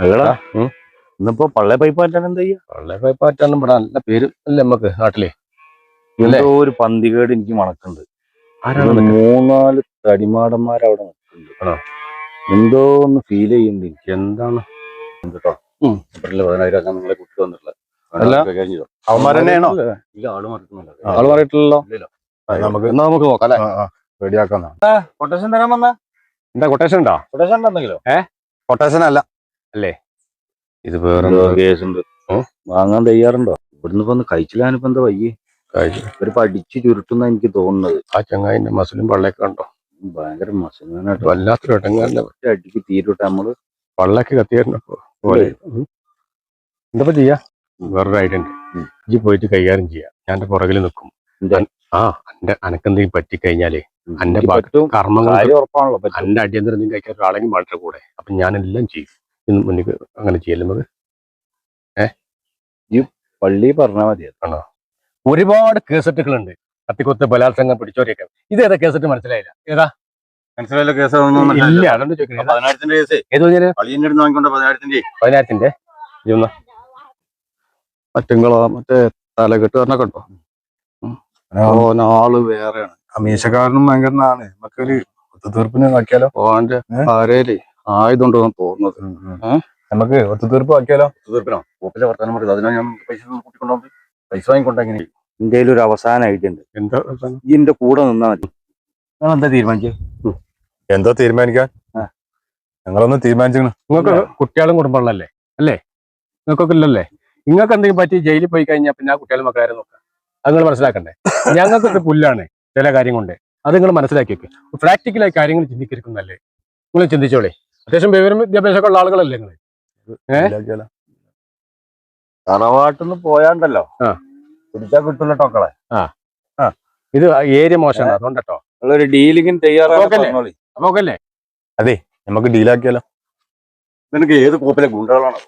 എടാ ഇന്നിപ്പോ പള്ളേ പൈപ്പ് മാറ്റാൻ എന്താ ചെയ്യാ? പള്ളേ പൈപ്പ് മാറ്റാൻ ഇവിടെ നല്ല പേര് അല്ലേ നമ്മക്ക് നാട്ടിലെ. എന്തോ ഒരു പന്തികേട് എനിക്ക് മണക്കുന്നുണ്ട്. ആരാണ്? 3-4 തടിമാടന്മാരവിടെ നിൽക്കുന്നുണ്ട്. എന്തോ ഒന്ന് ഫീൽ ചെയ്യുന്നുണ്ട് എനിക്ക്. എന്താണ് കേട്ടോ? 10,000 നിങ്ങളെ കുട്ടി വന്നിട്ടുള്ളത് അവന്മാർ തന്നെയാണോ? ഇല്ല, ആള് മാറിയിട്ടൊന്നുമില്ല. ആള് മാറിയിട്ടില്ലല്ലോ. നമുക്ക് നോക്കാം അല്ലെ? റെഡിയാക്കാം. കൊട്ടേഷൻ തരാൻ വന്ന എന്താ കൊട്ടേഷൻ ഉണ്ടോ? കൊട്ടേഷൻ ഉണ്ടെങ്കിലോ? കൊട്ടേഷൻ അല്ല അല്ലേ, ഇത് വേറെ കേസുണ്ട്. വാങ്ങാൻ തയ്യാറുണ്ടോ? ഇവിടുന്ന് ഇപ്പൊ ഒന്ന് കഴിച്ചില്ലാനിപ്പോ എന്താ വയ്യേ? ഒരു പഠിച്ച് ചുരുട്ടുന്ന എനിക്ക് തോന്നുന്നത്. ആ ചങ്ങായിന്റെ മസിലും പള്ളയൊക്കെ കണ്ടോ? ഭയങ്കര മസിലാനായിട്ട് വല്ലാത്തൊരു ഇടങ്ങാറിന്റെ അടിക്ക് തീരുട്ടെ നമ്മള് പള്ളയൊക്കെ കത്തിയായിരുന്നപ്പോ പോലെ. എന്താ ചെയ്യാ? വേറൊരു ഐഡിയ ഉണ്ട്. ഇജ്ജ് പോയിട്ട് കൈകാര്യം ചെയ്യാം, ഞാൻ എന്റെ പുറകിൽ നിൽക്കും. അനക്കെന്തെങ്കിലും പറ്റിക്കഴിഞ്ഞാലേ എന്റെ കർമ്മങ്ങൾ എന്റെ അടിയന്തരം നീ കഴിക്കാൻ ഒരാളെങ്കിലും വളരെ കൂടെ. അപ്പൊ ഞാനെല്ലാം ചെയ്യും. മുന്നിൽ അങ്ങനെ ചെയ്യലുന്നത് പള്ളി പറഞ്ഞാൽ മതി. ആണോ? ഒരുപാട് കേസറ്റുകളുണ്ട്. കത്തിക്കൊത്ത് ബലാത്സംഗം പിടിച്ചോരിയൊക്കെ. ഇത് ഏതാ കേസറ്റ്? മനസ്സിലായില്ല. ഏതാ മനസ്സിലായില്ല? കേസ് ഇല്ല, അതുകൊണ്ട് ചോദിക്കുന്നത്. 10,000 കേസ് ഏത് വാങ്ങിക്കൊണ്ട് 10,000 മറ്റുങ്ങളോ മറ്റേ തലകെട്ട് പറഞ്ഞൊക്കെ ഉണ്ടോ? ആള് വേറെയാണ്. അമീശക്കാരനും ഭയങ്കരനാണ്. നമുക്കൊരു ഒത്തുതീർപ്പിന് നോക്കിയാലോ? ഓന്റെ ആരേല് ആയതുകൊണ്ടോന്ന് തോന്നുന്നത്. നമുക്ക് ഒത്തുതീർപ്പ് ആക്കിയാലോ? ഒത്തുതീർപ്പിനോ? ഓപ്പിലെ വർത്താനം പറയും. അതിനാ ഞാൻ പൈസ കൂട്ടിക്കൊണ്ടു പൈസ വാങ്ങിക്കൊണ്ടെങ്ങനെ? ഇന്ത്യയിൽ ഒരു അവസാന ഐഡിയ ഉണ്ട്. എന്താ? ഇതിന്റെ കൂടെ നിന്നാ മതി. നിങ്ങൾ എന്താ തീരുമാനിച്ചേ? എന്തോ തീരുമാനിക്കാൻ? ഞങ്ങളൊന്നും തീരുമാനിച്ചു. നിങ്ങൾക്ക് കുട്ടികളും കുടുംബങ്ങളല്ലേ അല്ലേ? നിങ്ങൾക്കൊക്കെ ഇല്ലല്ലേ? നിങ്ങൾക്ക് എന്തെങ്കിലും പറ്റി ജയിലിൽ പോയി കഴിഞ്ഞാൽ പിന്നെ ആ കുട്ടികളും മക്കളാരെ നോക്കാം. അത് നിങ്ങൾ മനസ്സിലാക്കണ്ടേ? ഞങ്ങൾക്കൊക്കെ പുല്ലാണ് ചില കാര്യം കൊണ്ട്. അത് നിങ്ങൾ മനസ്സിലാക്കി വെക്കുക. പ്രാക്ടിക്കലായി കാര്യങ്ങൾ ചിന്തിക്കുന്നല്ലേ? നിങ്ങൾ ചിന്തിച്ചോളേ. അത്യാവശ്യം വിദ്യാഭ്യാസമൊക്കെ ഉള്ള ആളുകളല്ലേ നിങ്ങൾ? തറവാട്ടിന്ന് പോയാണ്ടല്ലോ പിടിച്ചാ കിട്ടുള്ള ടോക്കളെ. ഇത് ഏരിയ മോശമാണ്, അതുകൊണ്ടോ. ഒരു ഡീലിങ്ങിന് തയ്യാറാക്കല്ലേ? അതെ, നമുക്ക് ഡീലാക്കിയാലോ? നിനക്ക് ഏത് കോപ്പിലെ ഗുണ്ടകളാണ്?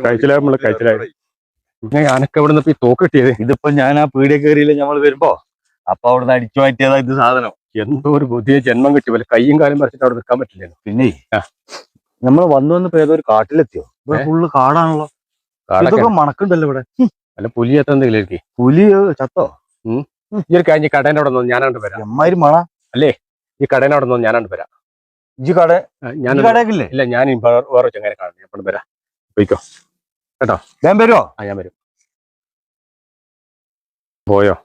കഴിച്ചിലായി. ഞാനൊക്കെ ഇവിടെ നിന്ന് തോക്ക് കിട്ടിയത്. ഇതിപ്പോ ഞാൻ ആ പീടിയ കയറിയില്ല ഞമ്മള് വരുമ്പോ. അപ്പൊ അവിടുന്ന് അടിച്ചു മാറ്റിയതാ ഇത് സാധനം. എന്തോ ഒരു പുതിയ ജന്മം കിട്ടി പോലെ കയ്യും കാലും പറിച്ചിട്ട് അവിടെ നിൽക്കാൻ പറ്റില്ല. പിന്നെ നമ്മൾ വന്നിപ്പോ ഏതോ ഒരു കാട്ടിലെത്തിയോ? ഇവിടെ ഫുള്ള് കാടാണല്ലോ. ഇതൊക്കെ മണക്കുണ്ടല്ലോ ഇവിടെ. അല്ല പുലി എത്തെന്തെങ്കിലും പുലി ചത്തോ? ഈ ഒരു കാര്യം കടേന്റെ അവിടെ നിന്ന് ഞാനാണ്ട് വരാം. എമ്മാതിരി മണ അല്ലേ? ഈ കടേന്റെ അവിടെ നിന്ന് ഞാനാണ്ട് വരാം. ഇല്ല, ഞാൻ വേറെ ചങ്ങനെ കാണും. എപ്പോഴും വരാം. പോയിക്കോ കേട്ടോ. ഞാൻ വരുമോ? ഞാൻ വരും. പോയോ?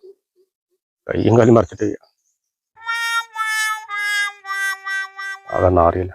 കയ്യും കാലും മറിച്ചിട്ട് അതൊന്നും അറിയില്ല.